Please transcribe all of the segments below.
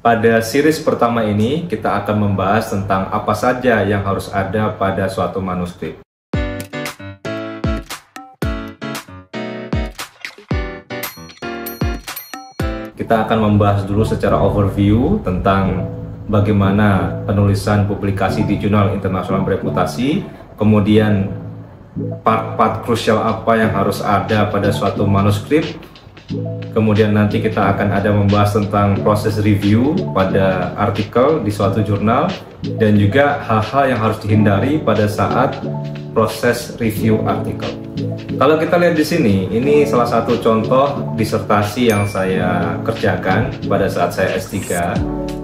Pada series pertama ini, kita akan membahas tentang apa saja yang harus ada pada suatu manuskrip. Kita akan membahas dulu secara overview tentang bagaimana penulisan publikasi di jurnal internasional bereputasi, kemudian part-part krusial apa yang harus ada pada suatu manuskrip. Kemudian nanti kita akan ada membahas tentang proses review pada artikel di suatu jurnal, dan juga hal-hal yang harus dihindari pada saat proses review artikel. Kalau kita lihat di sini, ini salah satu contoh disertasi yang saya kerjakan pada saat saya S3.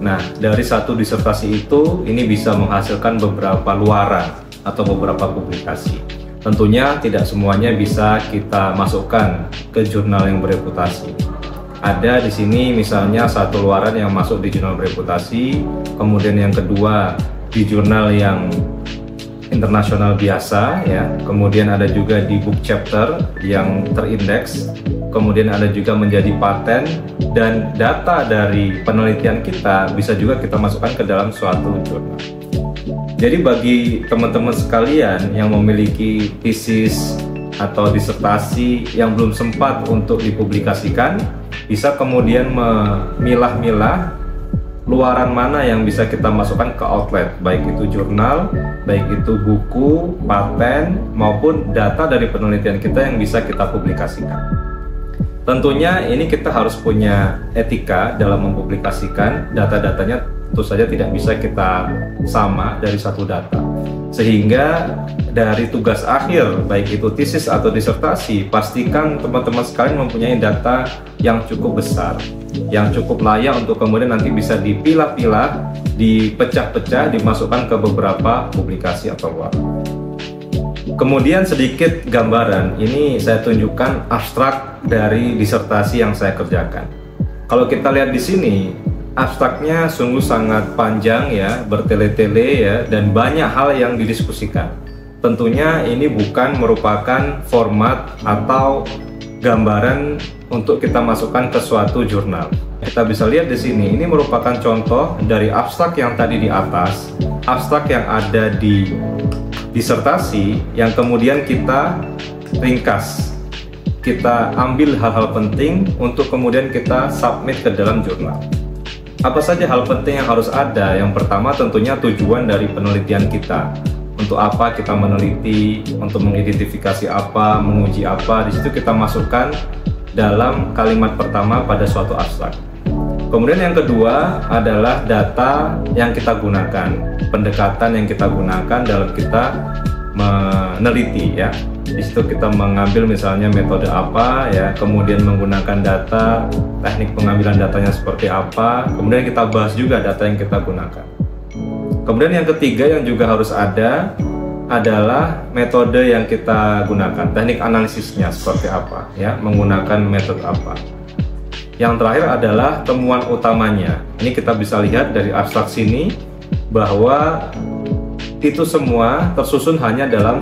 Nah, dari satu disertasi itu, ini bisa menghasilkan beberapa luaran atau beberapa publikasi. Tentunya tidak semuanya bisa kita masukkan ke jurnal yang bereputasi. Ada di sini misalnya satu luaran yang masuk di jurnal bereputasi, kemudian yang kedua di jurnal yang internasional biasa ya. Kemudian ada juga di book chapter yang terindeks. Kemudian ada juga menjadi paten, dan data dari penelitian kita bisa juga kita masukkan ke dalam suatu jurnal. Jadi bagi teman-teman sekalian yang memiliki tesis atau disertasi yang belum sempat untuk dipublikasikan, bisa kemudian memilah-milah luaran mana yang bisa kita masukkan ke outlet, baik itu jurnal, baik itu buku, paten, maupun data dari penelitian kita yang bisa kita publikasikan. Tentunya ini kita harus punya etika dalam mempublikasikan data-datanya. Tentu saja tidak bisa kita sama dari satu data, sehingga dari tugas akhir baik itu tesis atau disertasi, pastikan teman-teman sekalian mempunyai data yang cukup besar, yang cukup layak untuk kemudian nanti bisa dipilah-pilah, dipecah-pecah, dimasukkan ke beberapa publikasi atau luaran. Kemudian sedikit gambaran, ini saya tunjukkan abstrak dari disertasi yang saya kerjakan. Kalau kita lihat di sini, abstraknya sungguh sangat panjang ya, bertele-tele ya, dan banyak hal yang didiskusikan. Tentunya ini bukan merupakan format atau gambaran untuk kita masukkan ke suatu jurnal. Kita bisa lihat di sini, ini merupakan contoh dari abstrak yang tadi di atas, abstrak yang ada di disertasi yang kemudian kita ringkas. Kita ambil hal-hal penting untuk kemudian kita submit ke dalam jurnal. Apa saja hal penting yang harus ada? Yang pertama tentunya tujuan dari penelitian kita. Untuk apa kita meneliti, untuk mengidentifikasi apa, menguji apa, di situ kita masukkan dalam kalimat pertama pada suatu abstrak. Kemudian yang kedua adalah data yang kita gunakan, pendekatan yang kita gunakan dalam kita meneliti ya. Di situ kita mengambil misalnya metode apa ya, kemudian menggunakan data, teknik pengambilan datanya seperti apa, kemudian kita bahas juga data yang kita gunakan. Kemudian yang ketiga yang juga harus ada adalah metode yang kita gunakan, teknik analisisnya seperti apa ya, menggunakan metode apa. Yang terakhir adalah temuan utamanya. Ini kita bisa lihat dari abstrak sini bahwa itu semua tersusun hanya dalam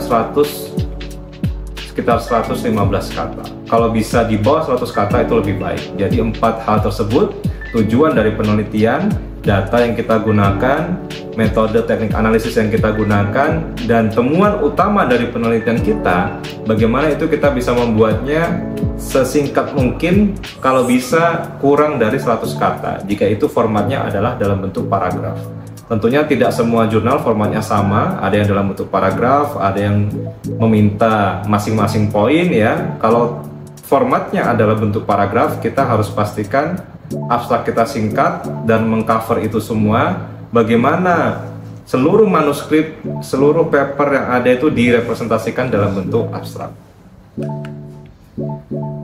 sekitar 115 kata. Kalau bisa di bawah 100 kata itu lebih baik. Jadi 4 hal tersebut, tujuan dari penelitian, data yang kita gunakan, metode teknik analisis yang kita gunakan, dan temuan utama dari penelitian kita, bagaimana itu kita bisa membuatnya sesingkat mungkin, kalau bisa kurang dari 100 kata, jika itu formatnya adalah dalam bentuk paragraf. Tentunya tidak semua jurnal formatnya sama, ada yang dalam bentuk paragraf, ada yang meminta masing-masing poin ya. Kalau formatnya adalah bentuk paragraf, kita harus pastikan abstrak kita singkat dan mengcover itu semua. Bagaimana seluruh manuskrip, seluruh paper yang ada itu direpresentasikan dalam bentuk abstrak.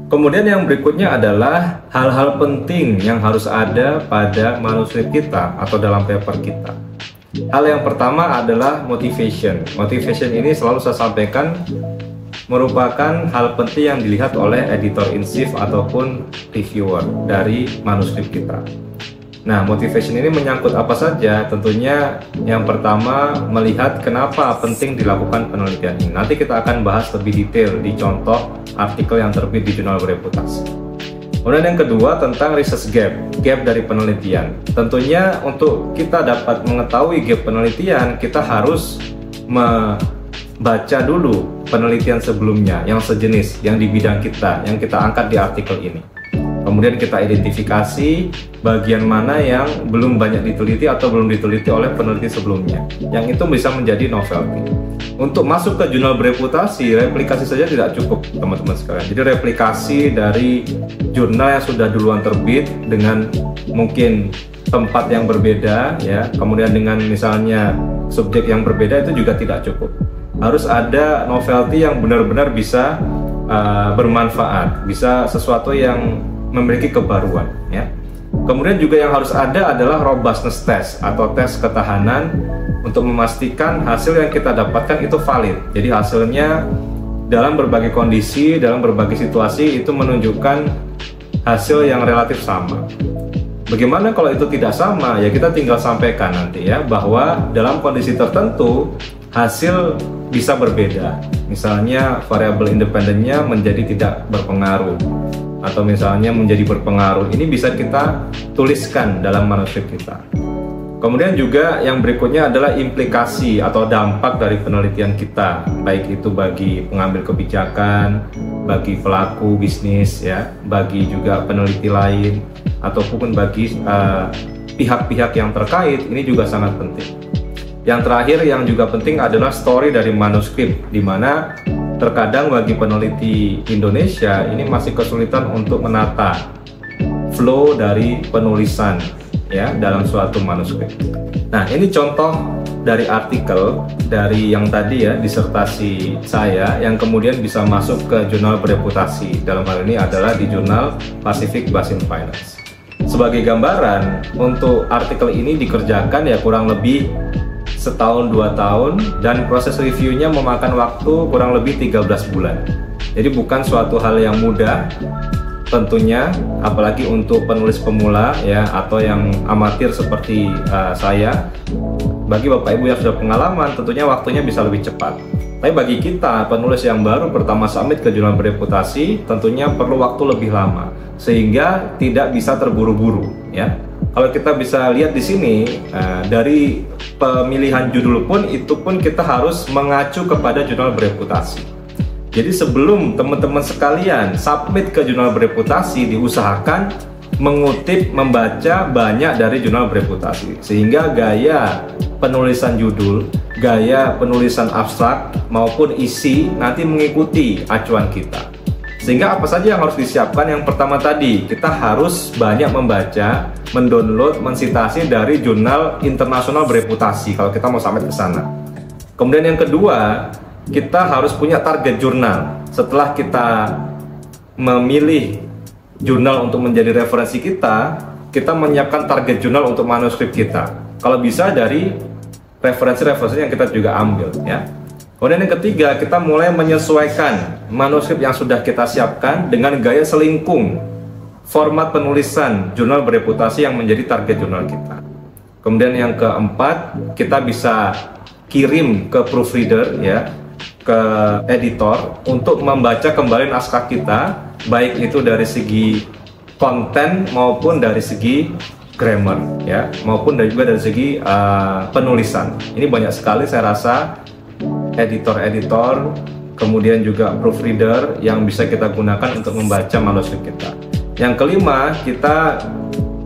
Kemudian yang berikutnya adalah hal-hal penting yang harus ada pada manuskrip kita atau dalam paper kita. Hal yang pertama adalah motivation. Motivation ini selalu saya sampaikan merupakan hal penting yang dilihat oleh editor in chief ataupun reviewer dari manuskrip kita. Nah, motivation ini menyangkut apa saja? Tentunya yang pertama melihat kenapa penting dilakukan penelitian ini. Nanti kita akan bahas lebih detail di contoh artikel yang terbit di jurnal bereputasi. Kemudian yang kedua tentang research gap dari penelitian. Tentunya untuk kita dapat mengetahui gap penelitian, kita harus membaca dulu penelitian sebelumnya yang sejenis, yang di bidang kita, yang kita angkat di artikel ini. Kemudian kita identifikasi bagian mana yang belum banyak diteliti atau belum diteliti oleh peneliti sebelumnya. Yang itu bisa menjadi novelty. Untuk masuk ke jurnal bereputasi, replikasi saja tidak cukup, teman-teman sekalian. Jadi replikasi dari jurnal yang sudah duluan terbit dengan mungkin tempat yang berbeda, ya, kemudian dengan misalnya subjek yang berbeda, itu juga tidak cukup. Harus ada novelty yang benar-benar bisa bermanfaat, bisa sesuatu yang memiliki kebaruan, ya. Kemudian juga yang harus ada adalah robustness test atau tes ketahanan untuk memastikan hasil yang kita dapatkan itu valid. Jadi hasilnya dalam berbagai kondisi, dalam berbagai situasi itu menunjukkan hasil yang relatif sama. Bagaimana kalau itu tidak sama? Ya kita tinggal sampaikan nanti ya, bahwa dalam kondisi tertentu hasil bisa berbeda. Misalnya variabel independennya menjadi tidak berpengaruh, atau misalnya menjadi berpengaruh. Ini bisa kita tuliskan dalam manuskrip kita. Kemudian juga yang berikutnya adalah implikasi atau dampak dari penelitian kita, baik itu bagi pengambil kebijakan, bagi pelaku bisnis, ya, bagi juga peneliti lain, ataupun bagi pihak-pihak yang terkait. Ini juga sangat penting. Yang terakhir yang juga penting adalah story dari manuskrip, di mana terkadang bagi peneliti Indonesia ini masih kesulitan untuk menata flow dari penulisan, ya, dalam suatu manuskrip. Nah, ini contoh dari artikel dari yang tadi ya, disertasi saya yang kemudian bisa masuk ke jurnal bereputasi. Dalam hal ini adalah di jurnal Pacific Basin Finance. Sebagai gambaran, untuk artikel ini dikerjakan ya kurang lebih setahun 2 tahun, dan proses reviewnya memakan waktu kurang lebih 13 bulan. Jadi bukan suatu hal yang mudah tentunya, apalagi untuk penulis pemula ya, atau yang amatir seperti saya. Bagi Bapak Ibu yang sudah pengalaman, tentunya waktunya bisa lebih cepat. Tapi bagi kita penulis yang baru pertama submit ke jurnal bereputasi, tentunya perlu waktu lebih lama, sehingga tidak bisa terburu-buru ya. Kalau kita bisa lihat di sini, dari pemilihan judul pun itu pun kita harus mengacu kepada jurnal bereputasi. Jadi sebelum teman-teman sekalian submit ke jurnal bereputasi, diusahakan mengutip, membaca banyak dari jurnal bereputasi, sehingga gaya penulisan judul, gaya penulisan abstrak maupun isi nanti mengikuti acuan kita. Sehingga apa saja yang harus disiapkan? Yang pertama tadi, kita harus banyak membaca, mendownload, mensitasi dari jurnal internasional bereputasi kalau kita mau sampai ke sana. Kemudian yang kedua, kita harus punya target jurnal. Setelah kita memilih jurnal untuk menjadi referensi kita menyiapkan target jurnal untuk manuskrip kita. Kalau bisa dari referensi-referensi yang kita juga ambil ya. Kemudian yang ketiga, kita mulai menyesuaikan manuskrip yang sudah kita siapkan dengan gaya selingkung format penulisan jurnal bereputasi yang menjadi target jurnal kita. Kemudian yang keempat, kita bisa kirim ke proofreader ya, ke editor untuk membaca kembali naskah kita, baik itu dari segi konten maupun dari segi grammar ya, maupun juga dari segi penulisan. Ini banyak sekali saya rasa editor-editor, kemudian juga proofreader yang bisa kita gunakan untuk membaca manuskrip kita. Yang kelima, kita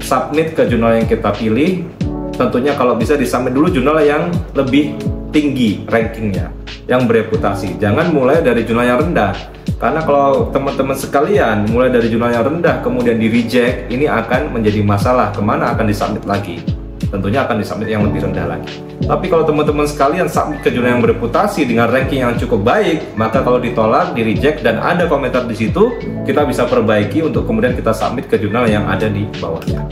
submit ke jurnal yang kita pilih. Tentunya kalau bisa disubmit dulu jurnal yang lebih tinggi rankingnya, yang bereputasi. Jangan mulai dari jurnal yang rendah, karena kalau teman-teman sekalian mulai dari jurnal yang rendah kemudian di reject, ini akan menjadi masalah. Kemana akan disubmit lagi? Tentunya akan disubmit yang lebih rendah lagi. Tapi kalau teman-teman sekalian submit ke jurnal yang bereputasi dengan ranking yang cukup baik, maka kalau ditolak, di reject dan ada komentar di situ, kita bisa perbaiki untuk kemudian kita submit ke jurnal yang ada di bawahnya.